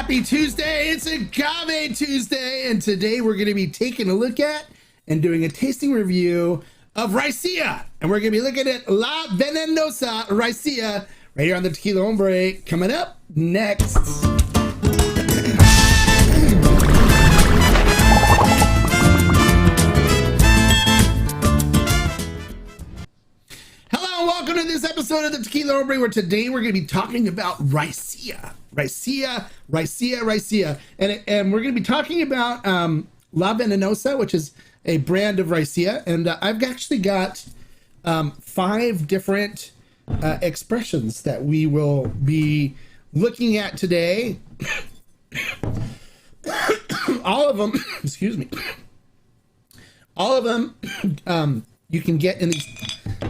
Happy Tuesday, it's Agave Tuesday, and today we're going to be taking a look at and doing a tasting review of Raicilla, and we're going to be looking at La Venenosa Raicilla right here on the Tequila Hombre, coming up next. Hello and welcome to this episode of the Tequila Hombre, where today we're going to be talking about Raicilla. Raicilla, and we're going to be talking about La Venenosa, which is a brand of Raicilla, and I've actually got 5 different expressions that we will be looking at today. All of them, excuse me, all of them you can get in these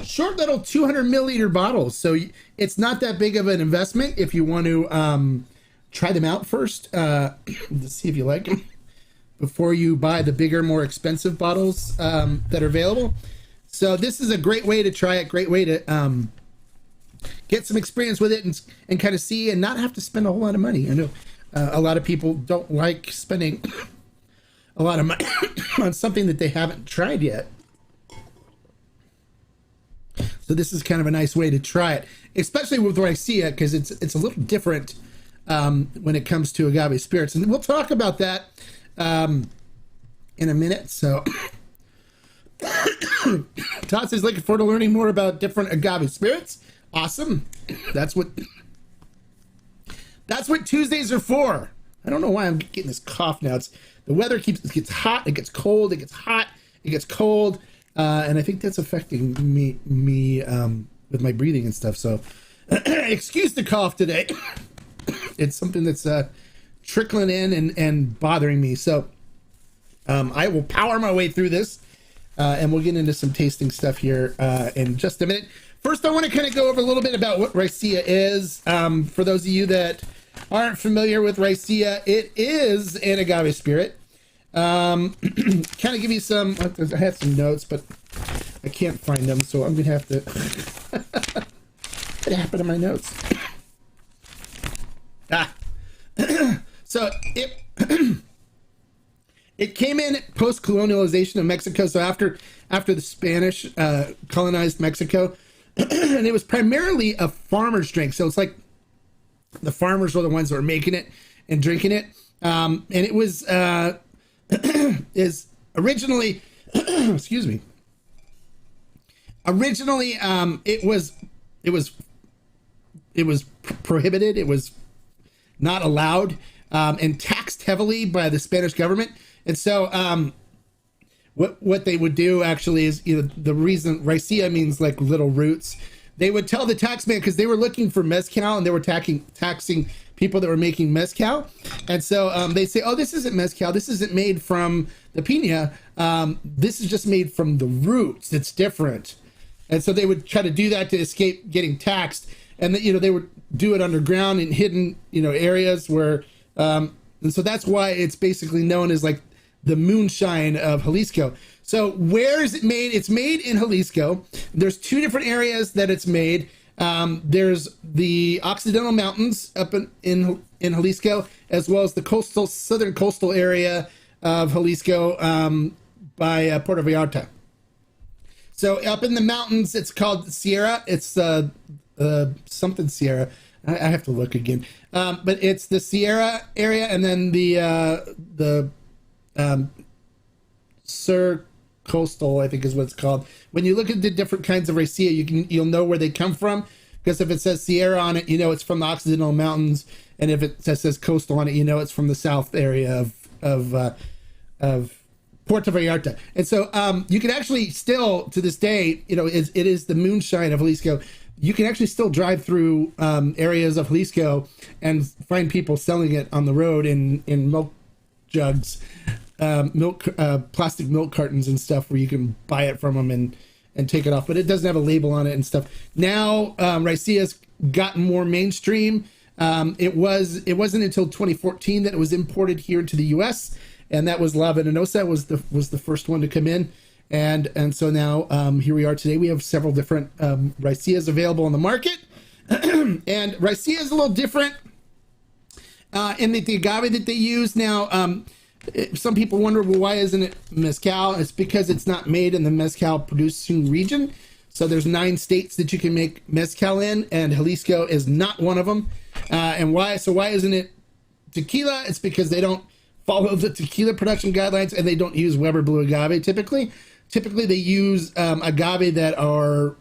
short little 200 milliliter bottles, so it's not that big of an investment if you want to try them out first to see if you like them before you buy the bigger, more expensive bottles that are available. So this is a great way to try it, great way to get some experience with it and kind of see and not have to spend a whole lot of money. I know a lot of people don't like spending a lot of money on something that they haven't tried yet. So this is kind of a nice way to try it, especially with Raicilla, because it's a little different when it comes to agave spirits, and we'll talk about that in a minute. So Todd says looking forward to learning more about different agave spirits. Awesome. That's what Tuesdays are for. I don't know why I'm getting this cough now. It's the weather it gets hot, it gets cold, it gets hot, it gets cold. And I think that's affecting me with my breathing and stuff. So excuse the cough today. It's something that's trickling in and bothering me. So I will power my way through this, and we'll get into some tasting stuff here in just a minute. First, I want to kind of go over a little bit about what Raicilla is. For those of you that aren't familiar with Raicilla, it is an agave spirit. Kind of give you some, I had some notes, but I can't find them, so I'm gonna have to what happened to my notes? So it came in post-colonialization of Mexico, so after the Spanish colonized Mexico, and it was primarily a farmer's drink. So it's like the farmers were the ones that were making it and drinking it, and it was is originally excuse me, originally it was prohibited, it was not allowed, and taxed heavily by the Spanish government. And so what they would do actually is, you know, the reason Raicilla means like little roots, they would tell the taxman, because they were looking for mezcal and they were taxing people that were making mezcal. And so they say, oh, this isn't mezcal, this isn't made from the piña, this is just made from the roots, it's different. And so they would try to do that to escape getting taxed. And you know, they would do it underground in hidden, you know, areas where and so that's why it's basically known as like the moonshine of Jalisco. So where is it made? It's made in Jalisco. There's 2 different areas that it's made. There's the Occidental Mountains up in Jalisco, as well as the southern coastal area of Jalisco by Puerto Vallarta. So up in the mountains, it's called Sierra. It's something Sierra. I have to look again. But it's the Sierra area, and then the Sur Coastal, I think is what it's called. When you look at the different kinds of Raicilla, you'll know where they come from, because if it says Sierra on it, you know it's from the Occidental Mountains, and if it says coastal on it, you know it's from the south area of Puerto Vallarta. And so you can actually still, to this day, you know, it is the moonshine of Jalisco. You can actually still drive through areas of Jalisco and find people selling it on the road in milk jugs, plastic milk cartons and stuff, where you can buy it from them and take it off, but it doesn't have a label on it and stuff. Now Raicella's gotten more mainstream. It wasn't until 2014 that it was imported here into the US, and that was La Venenosa was the first one to come in. And so now here we are today. We have several different Raicillas available on the market. And Raicilla is a little different And the agave that they use now, some people wonder, well, why isn't it mezcal? It's because it's not made in the mezcal producing region. So there's 9 states that you can make mezcal in, and Jalisco is not one of them. And why? So why isn't it tequila? It's because they don't follow the tequila production guidelines, and they don't use Weber Blue agave typically. Typically, they use agave that are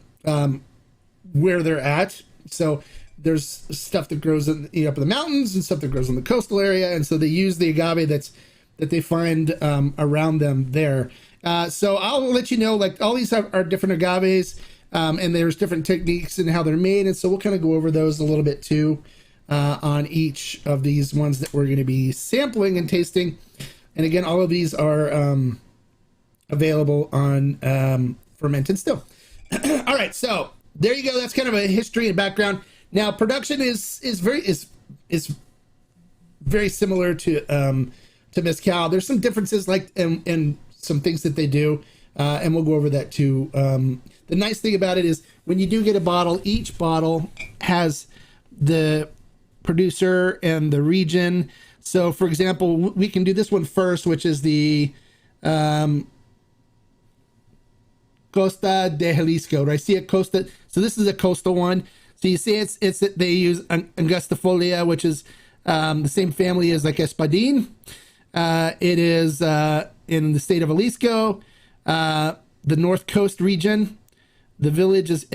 where they're at. So there's stuff that grows up in the mountains and stuff that grows in the coastal area, and so they use the agave that they find around them there. So I'll let you know, like, all these are different agaves, and there's different techniques and how they're made, and so we'll kind of go over those a little bit too on each of these ones that we're going to be sampling and tasting. And again, all of these are available on Ferment and Still. All right, so there you go. That's kind of a history and background. Now, production is very similar to mezcal. There's some differences, like and some things that they do, and we'll go over that too. The nice thing about it is when you do get a bottle, each bottle has the producer and the region. So, for example, we can do this one first, which is the Costa de Jalisco, Raicilla Costa. So this is a coastal one. So you see, it's they use Angustifolia, which is the same family as like Espadin. It is in the state of Jalisco, the North Coast region. The village is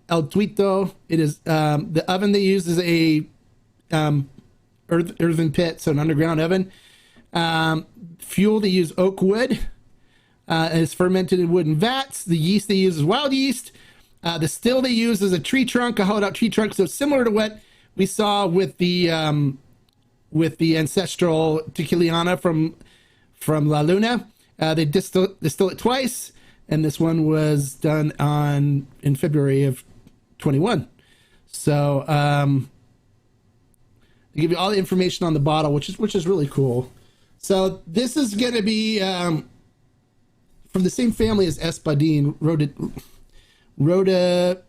El Tuito. It is the oven they use is a earthen pit, so an underground oven. Fuel, they use oak wood. It's fermented in wooden vats. The yeast they use is wild yeast. The still they use is a tree trunk, a hollowed out tree trunk. So similar to what we saw with the ancestral Tequiliana from La Luna. They distill it twice, and this one was done in February of 21. So they give you all the information on the bottle, which is really cool. So this is going to be from the same family as Espadin, Rhodacantha.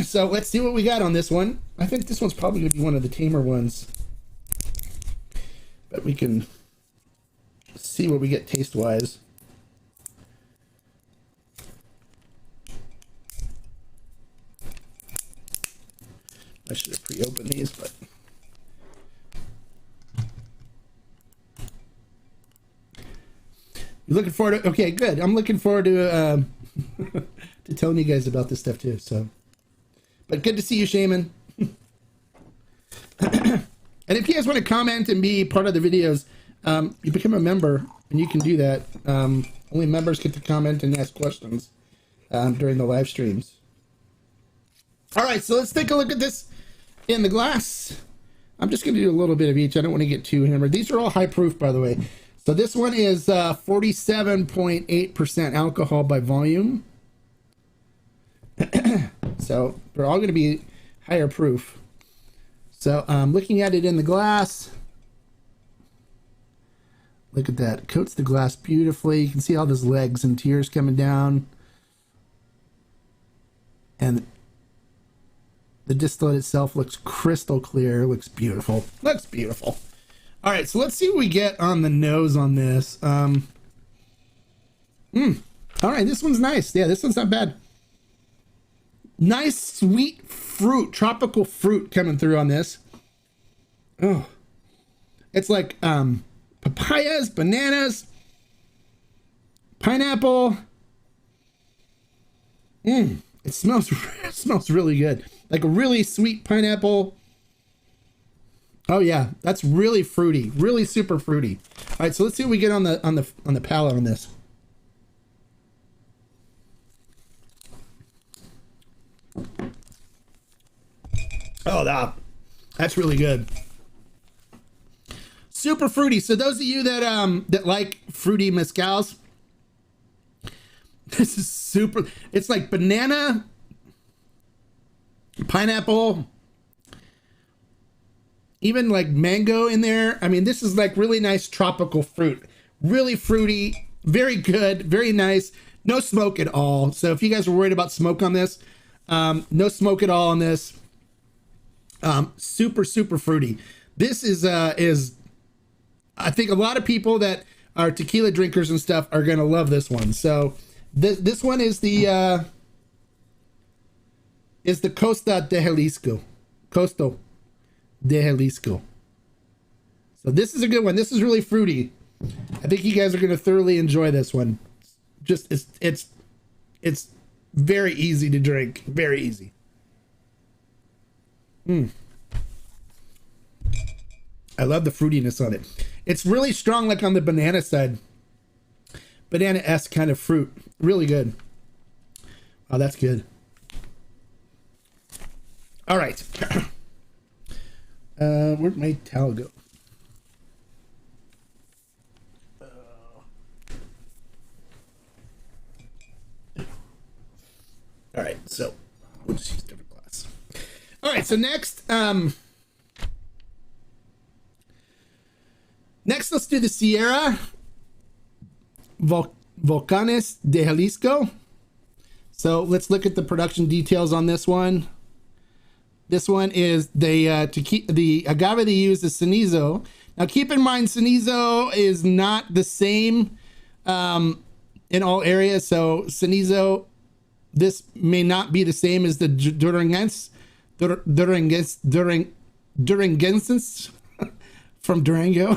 So let's see what we got on this one. I think this one's probably going to be one of the tamer ones, but we can see what we get taste-wise. I should have pre-opened these, but you're looking forward to, okay, good. I'm looking forward to to telling you guys about this stuff too. So, but good to see you, Shaman. And if you guys want to comment and be part of the videos, you become a member, and you can do that. Only members get to comment and ask questions during the live streams. All right, so let's take a look at this in the glass. I'm just going to do a little bit of each. I don't want to get too hammered. These are all high proof, by the way. So this one is 47.8% alcohol by volume. So they're all going to be higher proof. So looking at it in the glass, look at that. It coats the glass beautifully. You can see all those legs and tears coming down. And the distillate itself looks crystal clear. Looks beautiful. Looks beautiful. All right, so let's see what we get on the nose on this. All right, this one's nice. Yeah, this one's not bad. Nice, sweet fruit, tropical fruit coming through on this. Oh, it's like papayas, bananas, pineapple. It smells really good. Like a really sweet pineapple. Oh yeah, that's really fruity, really super fruity. All right, so let's see what we get on the palate on this. Oh, that's really good. Super fruity. So those of you that like fruity mezcals, this is super. It's like banana, pineapple, even like mango in there. I mean, this is like really nice tropical fruit. Really fruity, very good, very nice. No smoke at all. So if you guys are worried about smoke on this, no smoke at all on this. Super, super fruity. This is I think a lot of people that are tequila drinkers and stuff are gonna love this one. So this one is the Costa de Jalisco. Costo de Jalisco. So this is a good one. This is really fruity. I think you guys are gonna thoroughly enjoy this one. Just it's very easy to drink. Very easy. I love the fruitiness on it. It's really strong, like on the banana side. Banana-esque kind of fruit. Really good. Oh, that's good. All right. Where'd my towel go? All right, so we'll just use a different glass. All right, so next, let's do the Sierra Volcanes de Jalisco. So let's look at the production details on this one. This one is the agave they use is Cenizo. Now keep in mind, Cenizo is not the same in all areas. So Cenizo, this may not be the same as the Duranguenses from Durango.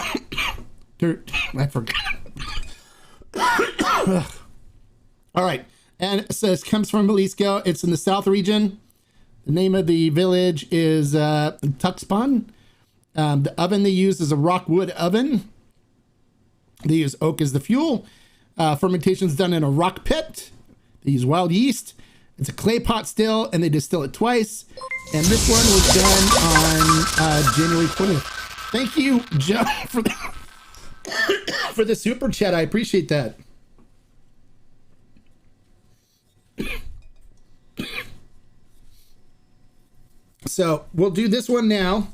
I forgot. All right, and so this comes from Jalisco. It's in the south region. The name of the village is Tuxpan. The oven they use is a rockwood oven. They use oak as the fuel. Fermentation is done in a rock pit. They use wild yeast. It's a clay pot still, and they distill it twice. And this one was done on January 20th. Thank you, Joe, for the super chat. I appreciate that. So we'll do this one now.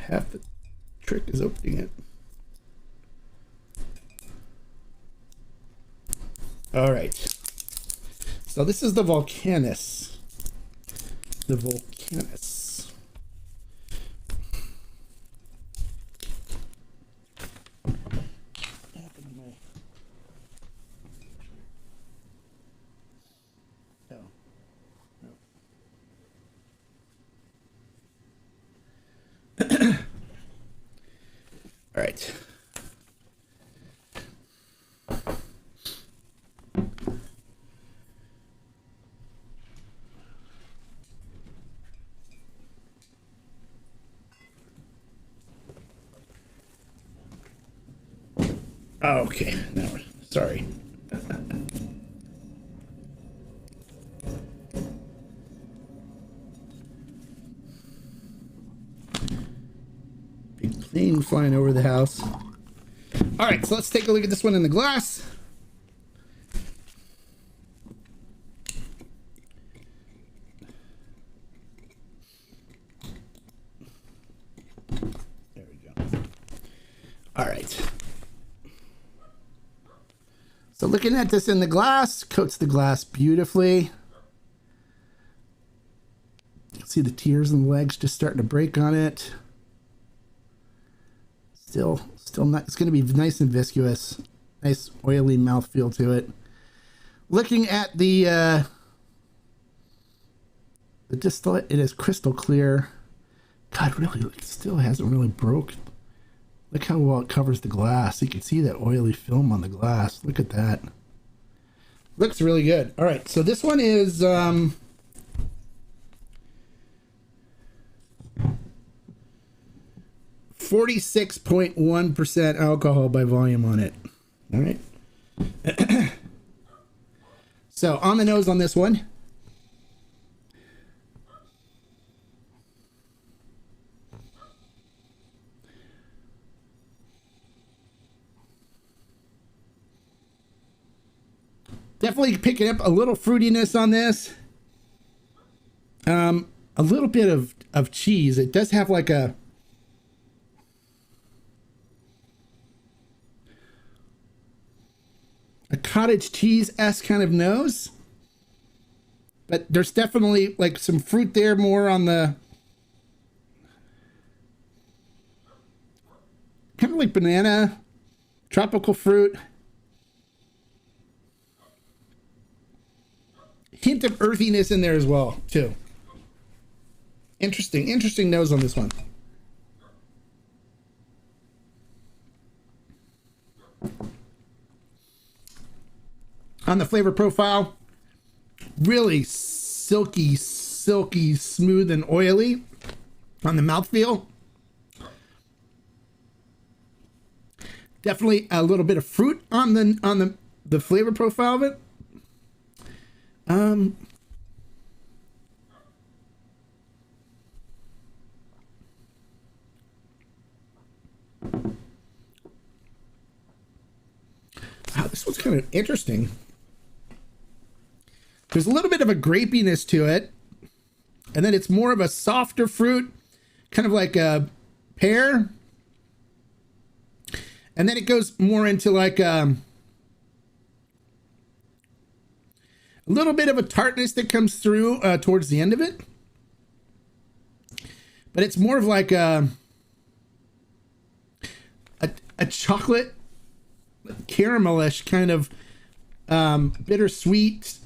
Half the trick is opening it. All right. So this is the Volcanus. The Volcanus. All right. Okay, no, sorry. Big plane flying over the house. All right, so let's take a look at this one in the glass. There we go. All right. So looking at this in the glass, coats the glass beautifully. You can see the tears in the legs just starting to break on it. Still not, it's going to be nice and viscous. Nice oily mouthfeel to it. Looking at the distillate, it is crystal clear. God, really, it still hasn't really broke. Look how well it covers the glass. You can see that oily film on the glass. Look at that. Looks really good. All right, so this one is 46.1% alcohol by volume on it. All right. So on the nose on this one. Definitely picking up a little fruitiness on this. A little bit of cheese. It does have like a cottage cheese-esque kind of nose. But there's definitely like some fruit there, more on the kind of like banana, tropical fruit. Hint of earthiness in there as well, too. Interesting nose on this one. On the flavor profile, really silky, smooth and oily on the mouthfeel. Definitely a little bit of fruit on the flavor profile of it. Wow, this one's kind of interesting. There's a little bit of a grapiness to it, and then it's more of a softer fruit, kind of like a pear, and then it goes more into like a little bit of a tartness that comes through towards the end of it, but it's more of like a chocolate caramelish kind of bittersweet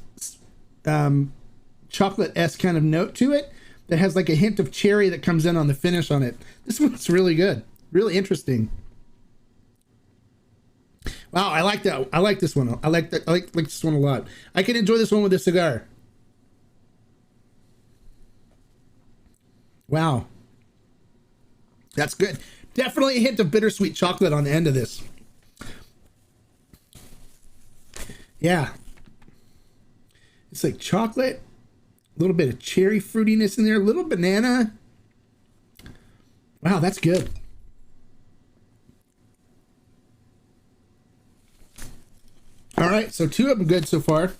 chocolate-esque kind of note to it that has like a hint of cherry that comes in on the finish on it. This one's really good, really interesting. Wow, I like that. I like this one. I like this one a lot. I can enjoy this one with a cigar. Wow, that's good. Definitely a hint of bittersweet chocolate on the end of this. Yeah. It's like chocolate, a little bit of cherry fruitiness in there, a little banana. Wow, that's good. All right, so 2 of them good so far.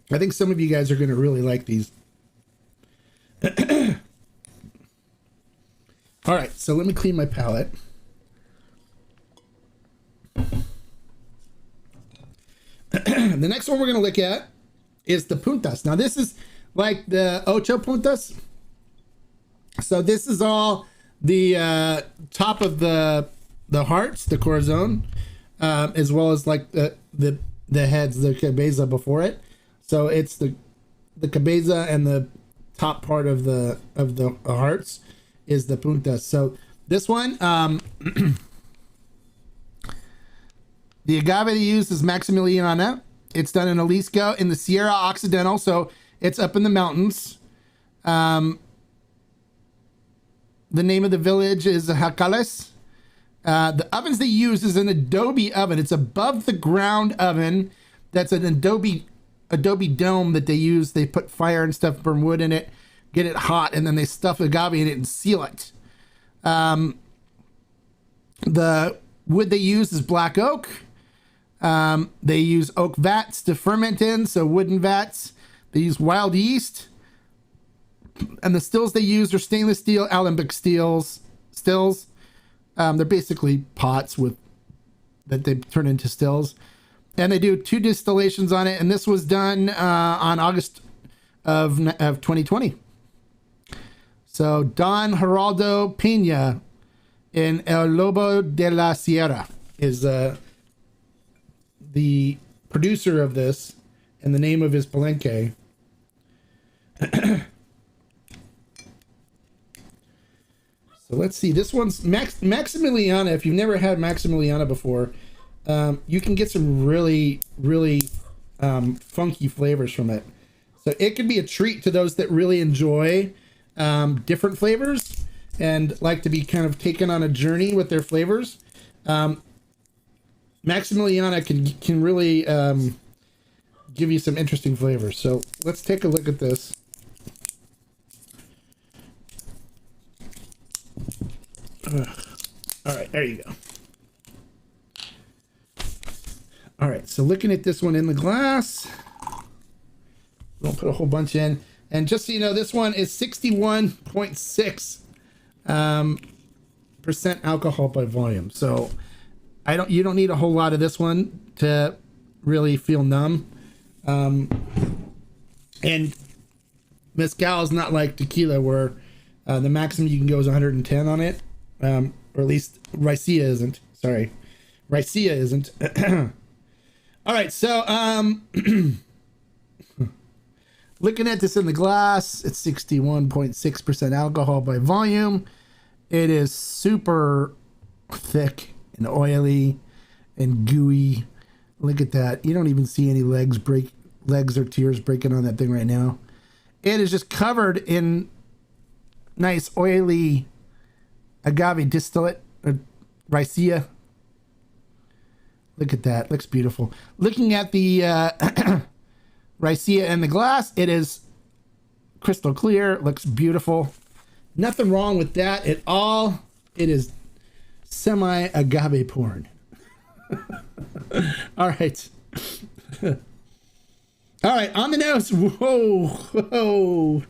I think some of you guys are going to really like these. All right, so let me clean my palate. The next one we're going to look at is the puntas. Now, this is like the ocho puntas. So this is all the top of the hearts, the corazon, as well as like the heads, the cabeza before it. So it's the cabeza and the top part of the hearts is the puntas. So this one, the agave they use is Maximiliana. It's done in Jalisco in the Sierra Occidental, so it's up in the mountains. The name of the village is Jacales. The ovens they use is an adobe oven. It's above the ground oven. That's an adobe dome that they use. They put fire and stuff, burn wood in it, get it hot, and then they stuff agave in it and seal it. The wood they use is black oak. They use oak vats to ferment in, so wooden vats. They use wild yeast. And the stills they use are stainless steel alembic stills. They're basically pots that they turn into stills. And they do 2 distillations on it. And this was done on August of 2020. So Don Geraldo Pena in El Lobo de la Sierra is the producer of this, and the name of his palenque. So let's see. This one's Maximiliana. If you've never had Maximiliana before, you can get some really funky flavors from it. So it could be a treat to those that really enjoy different flavors and like to be kind of taken on a journey with their flavors. Maximiliana can really give you some interesting flavors. So let's take a look at this. All right, there you go. All right, so looking at this one in the glass, we'll put a whole bunch in. And just so you know, this one is 61.6% alcohol by volume. So you don't need a whole lot of this one to really feel numb. And mezcal is not like tequila where the maximum you can go is 110 on it. Or at least Raicilla isn't. Sorry. Raicilla isn't. All right, so looking at this in the glass, it's 61.6% alcohol by volume. It is super thick and oily and gooey. Look at that. You don't even see any legs or tears breaking on that thing right now. It is just covered in nice oily agave distillate or Raicilla. Look at that. Looks beautiful. Looking at the Raicilla in the glass, it is crystal clear. Looks beautiful. Nothing wrong with that at all. It is semi-agave porn. All right. All right, on the nose. Whoa. Whoa.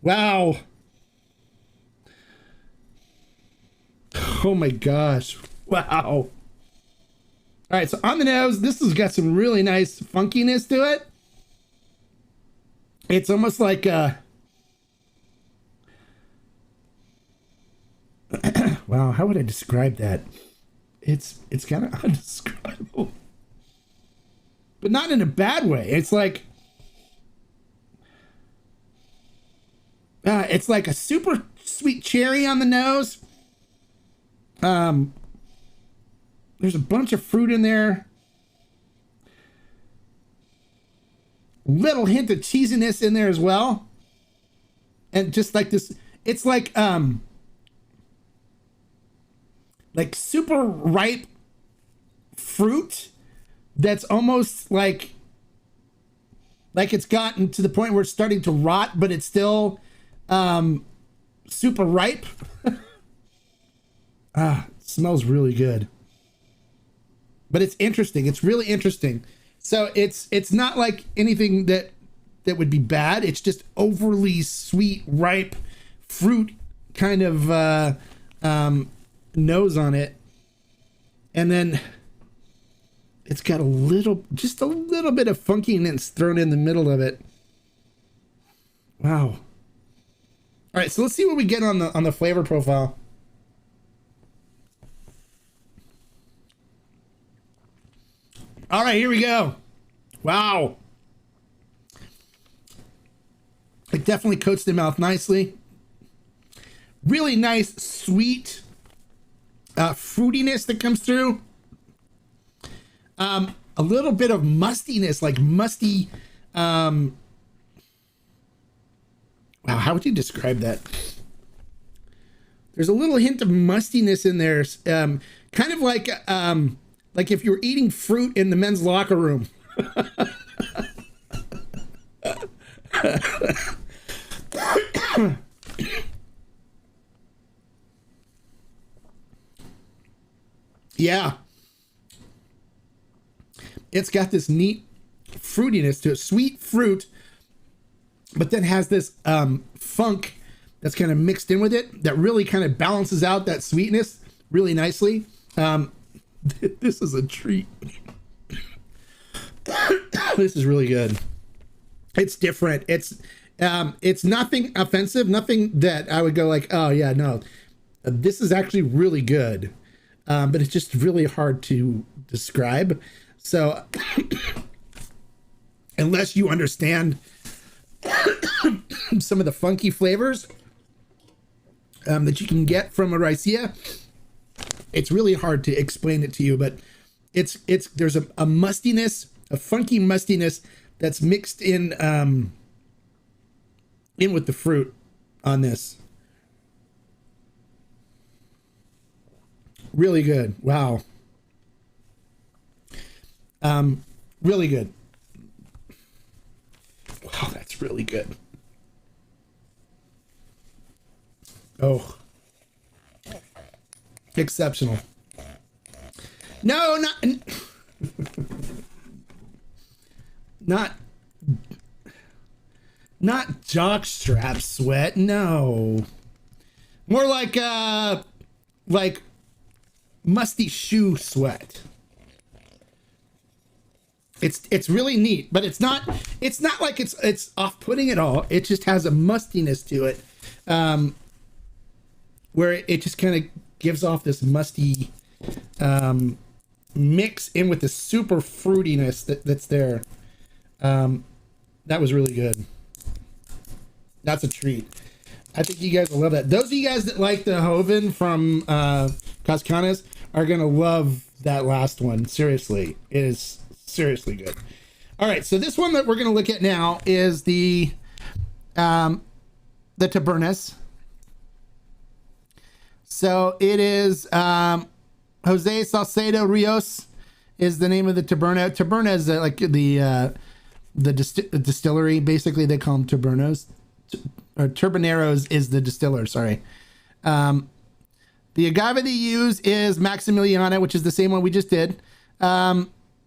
Wow. Oh my gosh. Wow. All right, so on the nose, this has got some really nice funkiness to it. It's almost like wow, how would I describe that? It's kind of undescribable. But not in a bad way. It's like a super sweet cherry on the nose. There's a bunch of fruit in there. Little hint of cheesiness in there as well. And just like this, it's like super ripe fruit that's almost like it's gotten to the point where it's starting to rot, but it's still super ripe. Smells really good. But it's interesting. It's really interesting. So it's not like anything that would be bad. It's just overly sweet, ripe fruit kind of nose on it. And then it's got just a little bit of funkiness thrown in the middle of it. Wow. All right, so let's see what we get on the flavor profile. All right, here we go. Wow. It definitely coats the mouth nicely. Really nice, sweet fruitiness that comes through. A little bit of mustiness, like musty. Wow, how would you describe that? There's a little hint of mustiness in there. Kind of like if you were eating fruit in the men's locker room. Yeah. It's got this neat fruitiness to it, sweet fruit, but then has this funk that's kind of mixed in with it that really kind of balances out that sweetness really nicely. This is a treat. This is really good. It's different. It's nothing offensive, nothing that I would go like, oh yeah, no, this is actually really good. But it's just really hard to describe. So unless you understand some of the funky flavors that you can get from a Raicilla, it's really hard to explain it to you, but there's a mustiness, a funky mustiness that's mixed in with the fruit on this. Really good. Wow. Really good. Wow, that's really good. Oh. Exceptional. No, not jockstrap sweat. No. More like like musty shoe sweat. It's really neat, but it's not like it's off-putting at all. It just has a mustiness to it, where it just kind of gives off this musty mix in with the super fruitiness that's there. That was really good. That's a treat. I think you guys will love that. Those of you guys that like the Joven from Cascanas are gonna love that last one. Seriously, it is seriously good. All right, so this one that we're gonna look at now is the Tabernas. So it is Jose Salcedo Rios is the name of the Taberna. Taberna is like the distillery. Basically, they call them Tabernos. Or Turboneros is the distiller. Sorry. The agave they use is Maximiliana, which is the same one we just did.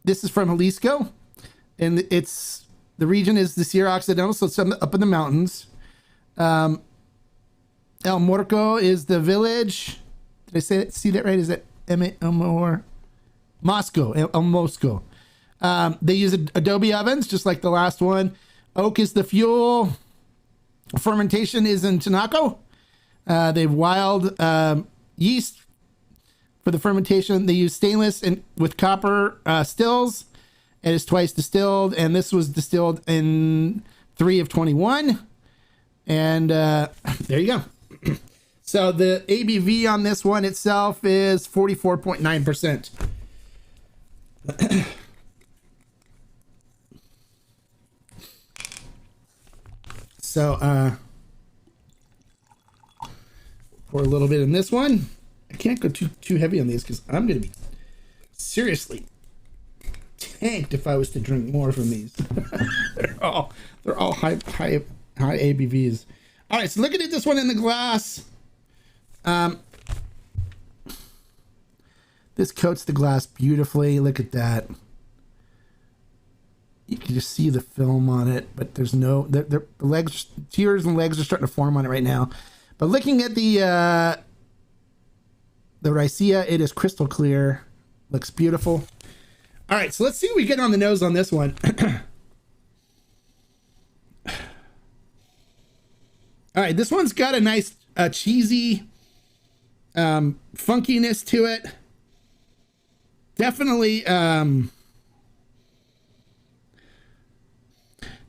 This is from Jalisco, and the region is the Sierra Occidental, so it's up in the mountains. El Morco is the village. Did I see that right? Is that or Moscow? El Moscow. They use adobe ovens, just like the last one. Oak is the fuel. Fermentation is in Tinaco. They have wild yeast for the fermentation. They use stainless and with copper stills. It is twice distilled, and this was distilled in 3 of 21. And there you go. So the ABV on this one itself is 44.9%. So pour a little bit in this one. I can't go too heavy on these because I'm going to be seriously tanked if I was to drink more from these. they're all high ABVs. All right, so looking at this one in the glass. This coats the glass beautifully. Look at that. You can just see the film on it, but there's no the legs, tears and legs are starting to form on it right now. But looking at the Raicilla, it is crystal clear. Looks beautiful. All right, so let's see what we get on the nose on this one. All right, this one's got a nice cheesy funkiness to it. Definitely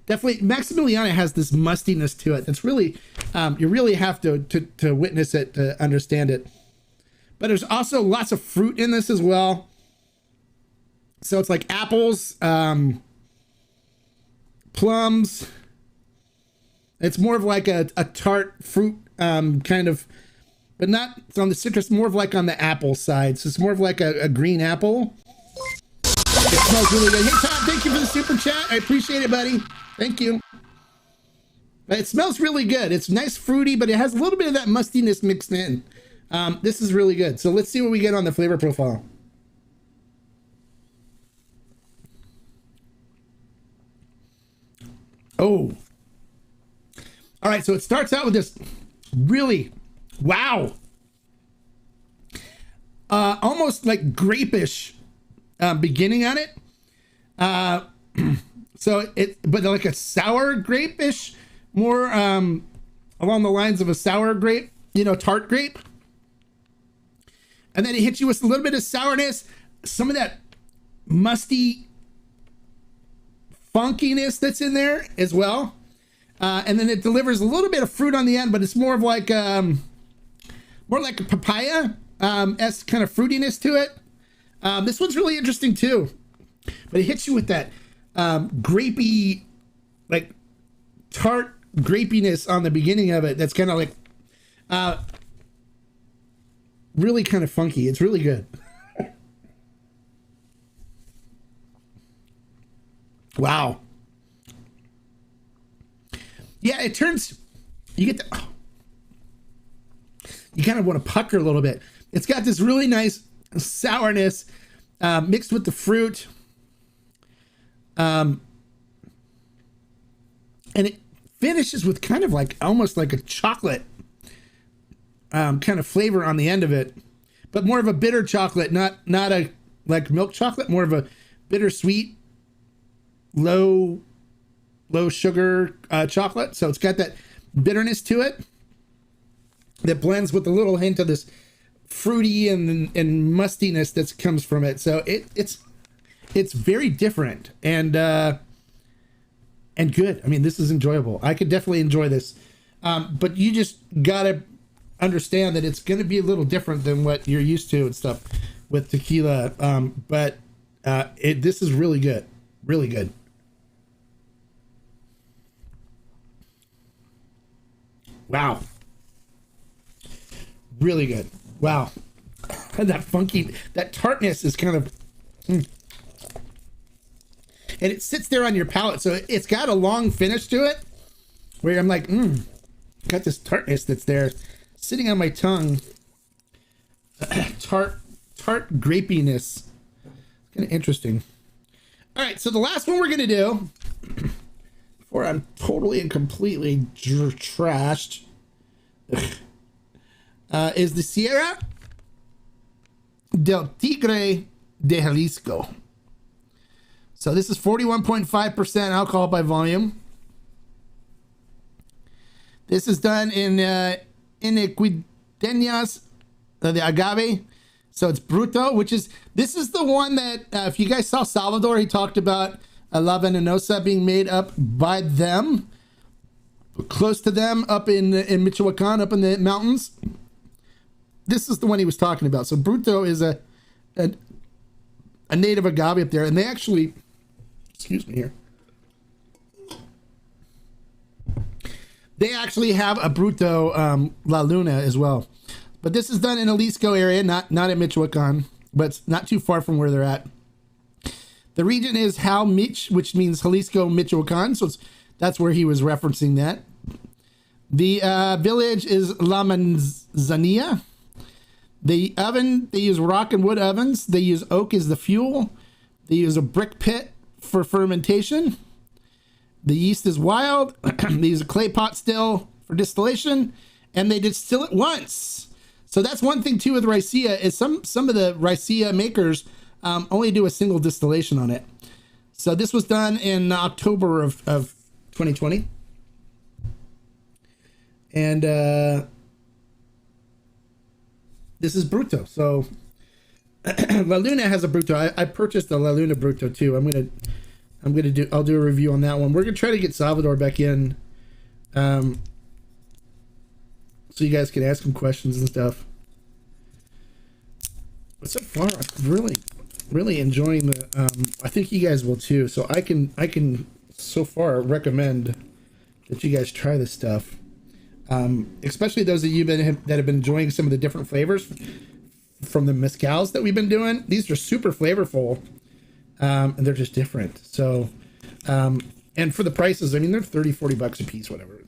Maximiliana has this mustiness to it. That's really you really have to witness it to understand it. But there's also lots of fruit in this as well. So it's like apples, plums. It's more of like a tart fruit kind of, but not on the citrus, more of like on the apple side. So it's more of like a green apple. It smells really good. Hey, Tom, thank you for the super chat. I appreciate it, buddy. Thank you. But it smells really good. It's nice fruity, but it has a little bit of that mustiness mixed in. This is really good. So let's see what we get on the flavor profile. Oh. All right, so it starts out with this really, wow. Almost like grape-ish beginning on it. But like a sour grape-ish, more along the lines of a sour grape, tart grape. And then it hits you with a little bit of sourness, some of that musty funkiness that's in there as well. And then it delivers a little bit of fruit on the end, but it's more of like a papaya s kind of fruitiness to it. This one's really interesting too, but it hits you with that grapey, like tart grapiness on the beginning of it. That's kind of like really kind of funky. It's really good. Wow. Yeah, it turns, you get the, you kind of want to pucker a little bit. It's got this really nice sourness mixed with the fruit. And it finishes with kind of like, almost like a chocolate kind of flavor on the end of it. but more of a bitter chocolate, not a like milk chocolate, more of a bittersweet, low sugar chocolate. So it's got that bitterness to it that blends with a little hint of this fruity and mustiness that comes from it. So it's very different and good. I mean, this is enjoyable. I could definitely enjoy this. But you just gotta understand that it's going to be a little different than what you're used to and stuff with tequila. But this is really good. Really good. Wow. Really good. Wow. And that tartness is kind of, and it sits there on your palate. So it's got a long finish to it where I'm like, got this tartness that's there sitting on my tongue. Tart grapiness. Kind of interesting. All right. So the last one we're going to do before I'm totally and completely trashed is the Sierra Delticre de Jalisco. So this is 41.5% alcohol by volume. This is done in Equideñas de Agave. So it's Bruto, this is the one that, if you guys saw Salvador, he talked about La Venenosa being made up by them, close to them up in Michoacan, up in the mountains. This is the one he was talking about. So Bruto is a native agave up there, and they actually, excuse me here, they actually have a Bruto La Luna as well. But this is done in Jalisco area, not in Michoacan, but it's not too far from where they're at. The region is Jalmich, which means Jalisco, Michoacan. So that's where he was referencing that. The village is La Manzanilla. The oven, they use rock and wood ovens. They use oak as the fuel. They use a brick pit for fermentation. The yeast is wild. They use a clay pot still for distillation, and they distill it once. So that's one thing too with Raicilla is some of the Raicilla makers only do a single distillation on it. So this was done in October of 2020. And this is Bruto. So La Luna has a Bruto. I purchased a La Luna Bruto too. I'll do a review on that one. We're gonna try to get Salvador back in, so you guys can ask him questions and stuff. But so far, I'm really enjoying the. I think you guys will too. So I can so far recommend that you guys try this stuff. Especially those of you that have been enjoying some of the different flavors from the mezcals that we've been doing. These are super flavorful, and they're just different. So, and for the prices, I mean, they're $30-40 a piece, whatever.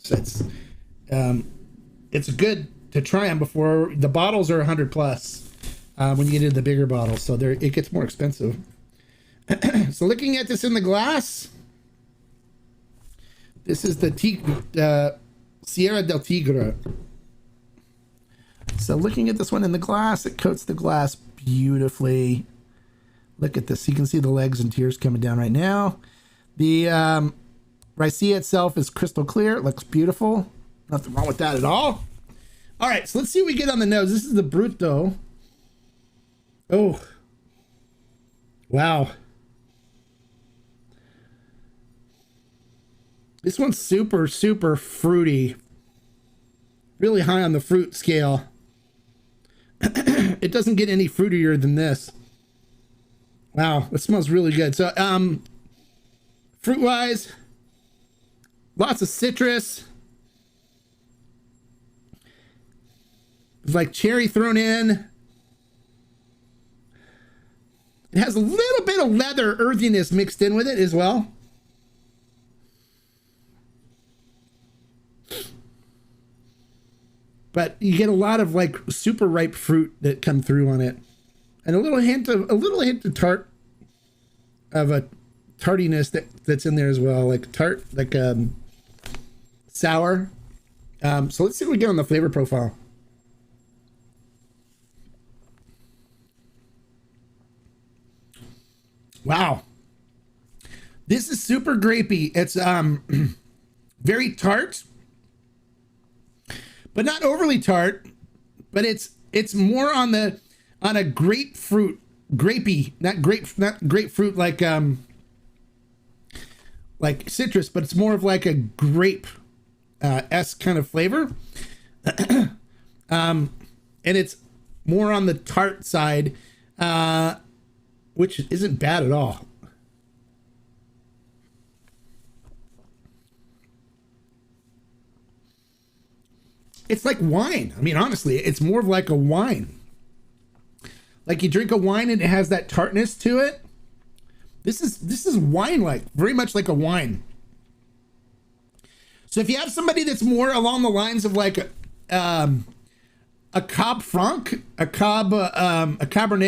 It's good to try them before the bottles are 100 plus when you get into the bigger bottles. So it gets more expensive. So looking at this in the glass, this is the Sierra del Tigre. So looking at this one in the glass, it coats the glass beautifully. Look at this. You can see the legs and tears coming down right now. The Raicilla itself is crystal clear. It looks beautiful. Nothing wrong with that at all. All right, so let's see what we get on the nose. This is the Bruto. Oh. Wow. This one's super, super fruity. Really high on the fruit scale. It doesn't get any fruitier than this. Wow, it smells really good. So, fruit-wise, lots of citrus. There's like cherry thrown in. It has a little bit of leather earthiness mixed in with it as well. But you get a lot of like super ripe fruit that come through on it, and a little hint of tart, of a tartiness that's in there as well, like tart, like sour. So let's see what we get on the flavor profile. Wow. This is super grapey. It's very tart, but not overly tart, but it's more on a grapey, not grapefruit like citrus, but it's more of like a grape s kind of flavor. And it's more on the tart side, which isn't bad at all. It's like wine. I mean, honestly, it's more of like a wine. Like you drink a wine and it has that tartness to it. This is wine-like, very much like a wine. So if you have somebody that's more along the lines of like a Cab Franc, a Cabernet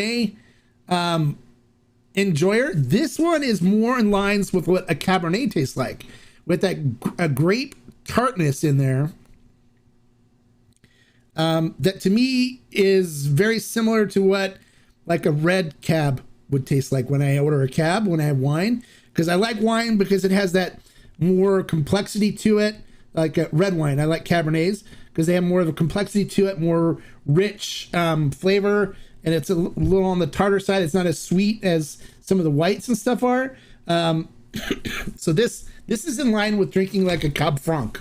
enjoyer, this one is more in lines with what a Cabernet tastes like, with that a grape tartness in there. That to me is very similar to what like a red cab would taste like when I order a cab, when I have wine, because I like wine because it has that more complexity to it, like a red wine. I like Cabernets because they have more of a complexity to it, more rich flavor, and it's a little on the tartar side. It's not as sweet as some of the whites and stuff are. So this is in line with drinking like a Cab Franc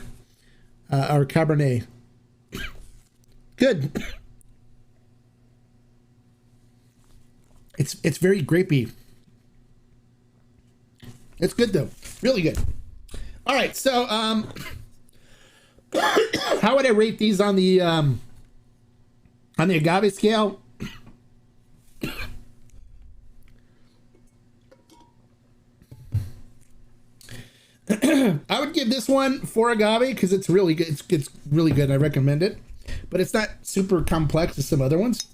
or Cabernet. Good. It's very grapey. It's good though. Really good. All right, so how would I rate these on the agave scale? I would give this one 4 agave because it's really good. It's really good. I recommend it, but it's not super complex as some other ones.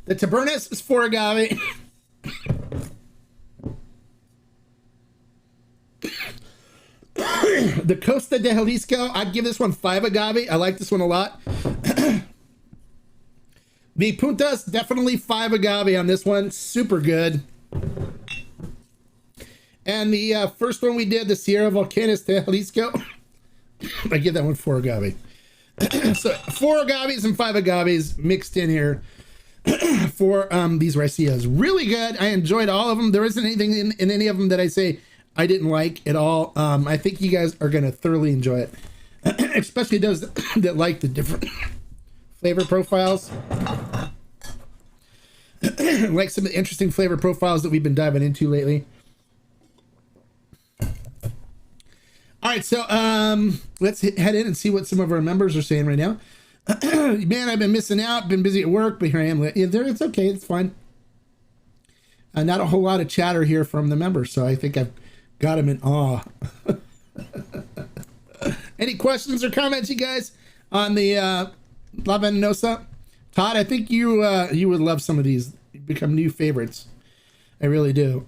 The Tabernas is 4 agave. The Costa de Jalisco, I'd give this one 5 agave. I like this one a lot. The Puntas, definitely 5 agave on this one. Super good. And the first one we did, the Sierra Volcanes de Jalisco, I give that one 4 agave. So 4 agaves and 5 agaves mixed in here for these Raicillas. Really good. I enjoyed all of them. There isn't anything in any of them that I say I didn't like at all. I think you guys are going to thoroughly enjoy it, especially those that like the different flavor profiles. Like some of the interesting flavor profiles that we've been diving into lately. All right, so let's head in and see what some of our members are saying right now. Man, I've been missing out. Been busy at work, but here I am. It's okay. It's fine. Not a whole lot of chatter here from the members, so I think I've got them in awe. Any questions or comments, you guys, on the La Venenosa? Todd, I think you would love some of these. Become new favorites. I really do.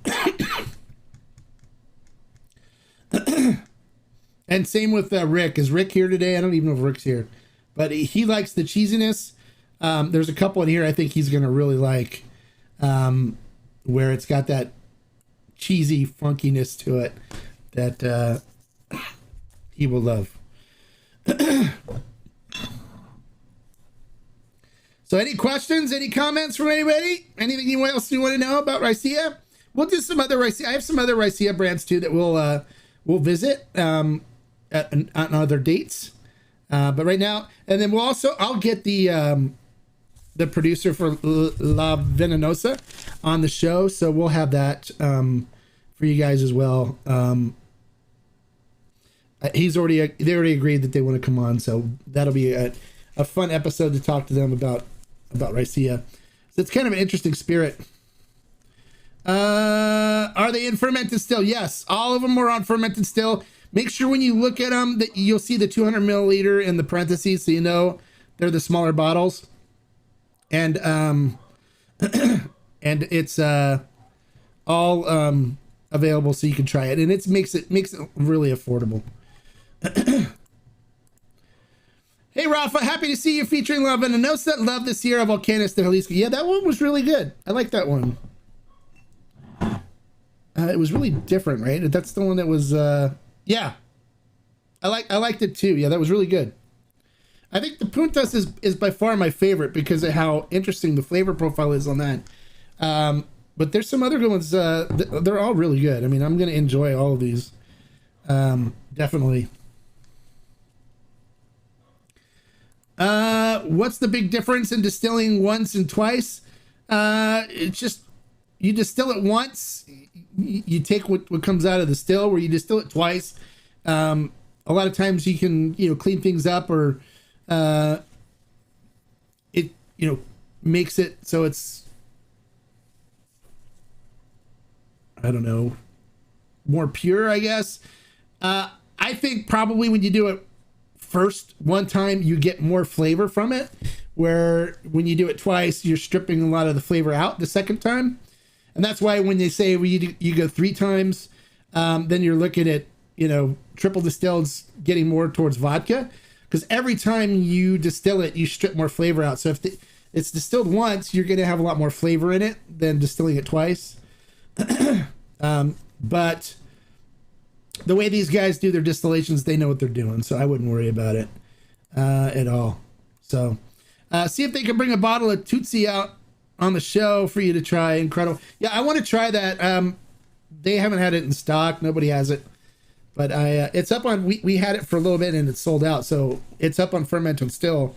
And same with Rick. Is Rick here today? I don't even know if Rick's here, but he likes the cheesiness. There's a couple in here I think he's going to really like, where it's got that cheesy funkiness to it that he will love. So any questions, any comments from anybody? Anything else you want to know about Raicilla? We'll do some other Raicilla. I have some other Raicilla brands too that we'll visit on other dates. But right now, and then I'll get the producer for La Venenosa on the show, so we'll have that for you guys as well. They already agreed that they want to come on, so that'll be a fun episode to talk to them about Raicilla. So it's kind of an interesting spirit. Are they in fermented still? Yes, all of them are on fermented still. Make sure when you look at them that you'll see the 200 milliliter in the parentheses, so you know they're the smaller bottles. And and it's all available, so you can try it, and it makes it really affordable. Hey Rafa, happy to see you featuring La Venenosa. Love the Sierra Volcanes de Jalisco. Yeah, that one was really good. I like that one. It was really different, right? That's the one that was, yeah. I liked it too. Yeah, that was really good. I think the Puntas is by far my favorite because of how interesting the flavor profile is on that. But there's some other good ones. They're all really good. I mean, I'm going to enjoy all of these. Definitely. What's the big difference in distilling once and twice? It's just, you distill it once, you take what comes out of the still, where you distill it twice. A lot of times you can, clean things up, or it, makes it so it's, I don't know, more pure, I guess. I think probably when you do it first one time, you get more flavor from it, where when you do it twice, you're stripping a lot of the flavor out the second time. And that's why when they say you go 3 times, then you're looking at, triple distilled's getting more towards vodka, because every time you distill it, you strip more flavor out. So if it's distilled once, you're going to have a lot more flavor in it than distilling it twice. But the way these guys do their distillations, they know what they're doing, so I wouldn't worry about it at all. So see if they can bring a bottle of Tootsie out on the show for you to try. Incredible. Yeah, I want to try that. They haven't had it in stock. Nobody has it. But it's up on, we had it for a little bit and it's sold out. So it's up on Ferment and Still.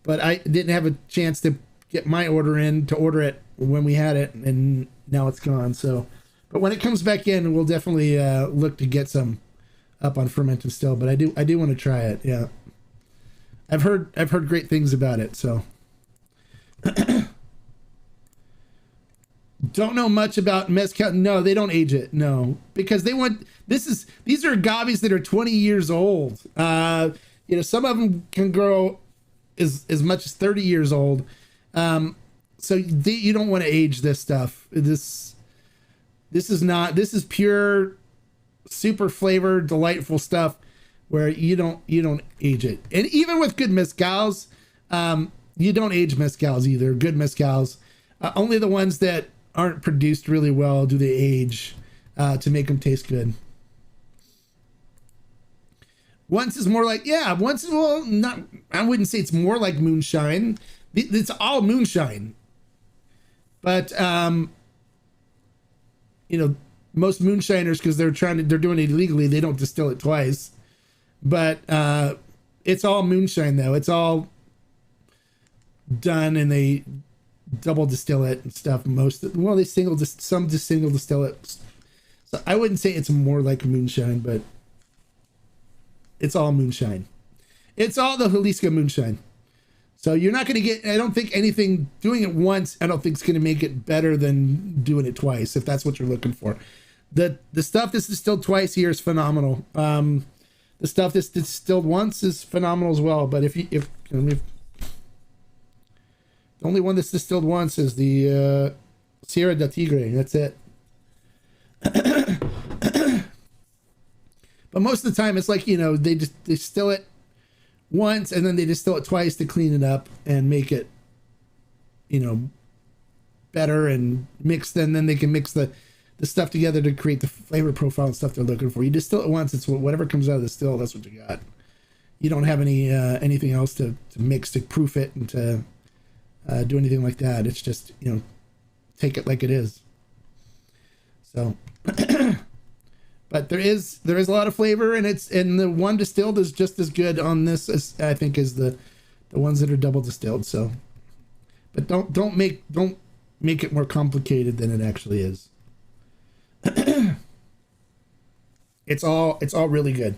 But I didn't have a chance to get my order in to order it when we had it, and now it's gone. So, but when it comes back in, we'll definitely look to get some up on Ferment and Still. But I do want to try it. Yeah, I've heard great things about it. So. Don't know much about mezcal. No, they don't age it. No, because these are agaves that are 20 years old. Some of them can grow as much as 30 years old. So you don't want to age this stuff. This is pure, super flavored, delightful stuff where you don't age it. And even with good mezcals, you don't age mezcals either. Good mezcals, only the ones that aren't produced really well do they age to make them taste good. Once is more like, not, I wouldn't say it's more like moonshine. It's all moonshine. But, most moonshiners, because they're doing it illegally, they don't distill it twice. But it's all moonshine, though. It's all done, and they double distill it and stuff. Some just single distill it. So I wouldn't say it's more like moonshine, but it's all moonshine. It's all the Jalisco moonshine. So you're not going to get, I don't think anything, doing it once, I don't think it's going to make it better than doing it twice, if that's what you're looking for. The stuff that's distilled twice here is phenomenal. The stuff that's distilled once is phenomenal as well. But if the only one that's distilled once is the Sierra Delticre. That's it. But most of the time, it's like, they just distill it once and then they distill it twice to clean it up and make it, better and mixed. And then they can mix the stuff together to create the flavor profile and stuff they're looking for. You distill it once, it's whatever comes out of the still, that's what you got. You don't have anything else to mix to proof it and to do anything like that. It's just, take it like it is. So, but there is a lot of flavor, and the one distilled is just as good on this as I think as the ones that are double distilled. So, but don't make it more complicated than it actually is. It's all really good.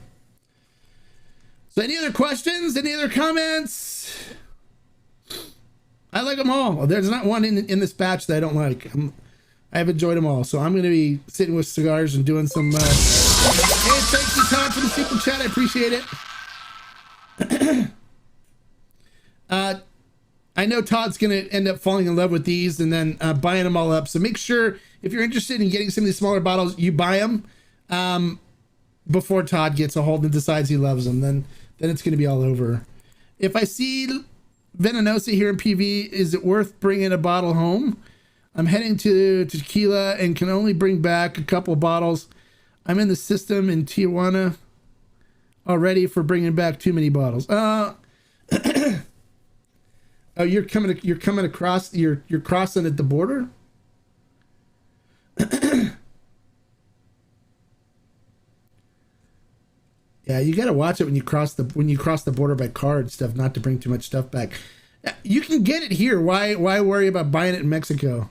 So, any other questions? Any other comments? I like them all. There's not one in this batch that I don't like. I've enjoyed them all. So I'm going to be sitting with cigars and doing some... Hey, thank you, Todd, for the super chat. I appreciate it. I know Todd's going to end up falling in love with these and then buying them all up. So make sure, if you're interested in getting some of these smaller bottles, you buy them before Todd gets a hold and decides he loves them. Then it's going to be all over. If I see Venenosa here in PV, is it worth bringing a bottle home? I'm heading to Tequila and can only bring back a couple bottles. I'm in the system in Tijuana already for bringing back too many bottles. Oh, you're coming across. You're crossing at the border. Yeah, you got to watch it when you cross the border by car and stuff, not to bring too much stuff back. You can get it here. Why worry about buying it in Mexico?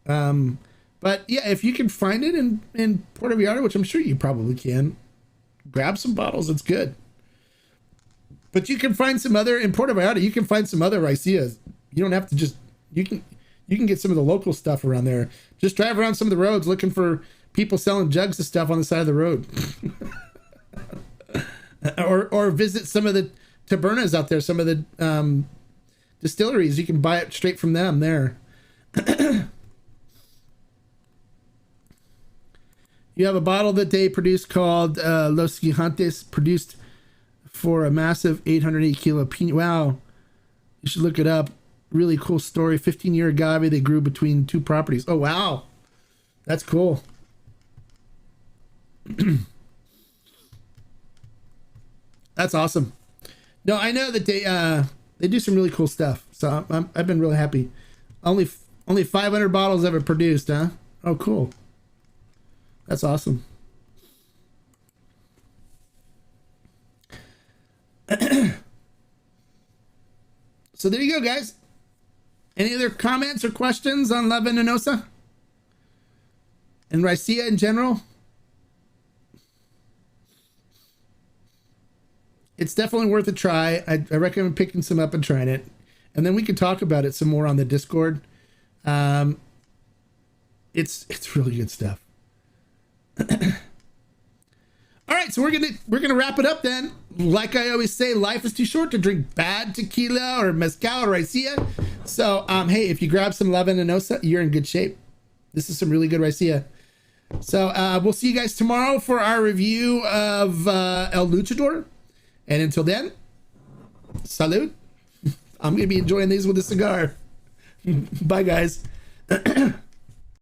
But yeah, if you can find it in Puerto Vallarta, which I'm sure you probably can, grab some bottles. It's good. But you can find some other in Puerto Vallarta. You can find some other raicillas. You don't have to just you can get some of the local stuff around there. Just drive around some of the roads looking for people selling jugs of stuff on the side of the road. or visit some of the tabernas out there, some of the distilleries. You can buy it straight from them there. You have a bottle that they produced called Los Gigantes, produced for a massive 808 kilo pina. Wow. You should look it up. Really cool story. 15-year agave they grew between two properties. Oh, wow. That's cool. That's awesome. No, I know that they do some really cool stuff. So I've been really happy. Only 500 bottles ever produced, huh? Oh, cool. That's awesome. So there you go, guys. Any other comments or questions on La Venenosa and Raicilla in general? It's definitely worth a try. I recommend picking some up and trying it, and then we can talk about it some more on the Discord. It's really good stuff. All right, so we're gonna wrap it up then. Like I always say, life is too short to drink bad tequila or mezcal or raicilla. So hey, if you grab some La Venenosa, you're in good shape. This is some really good raicilla. So we'll see you guys tomorrow for our review of El Luchador. And until then, salud. I'm gonna be enjoying these with a cigar. Bye, guys.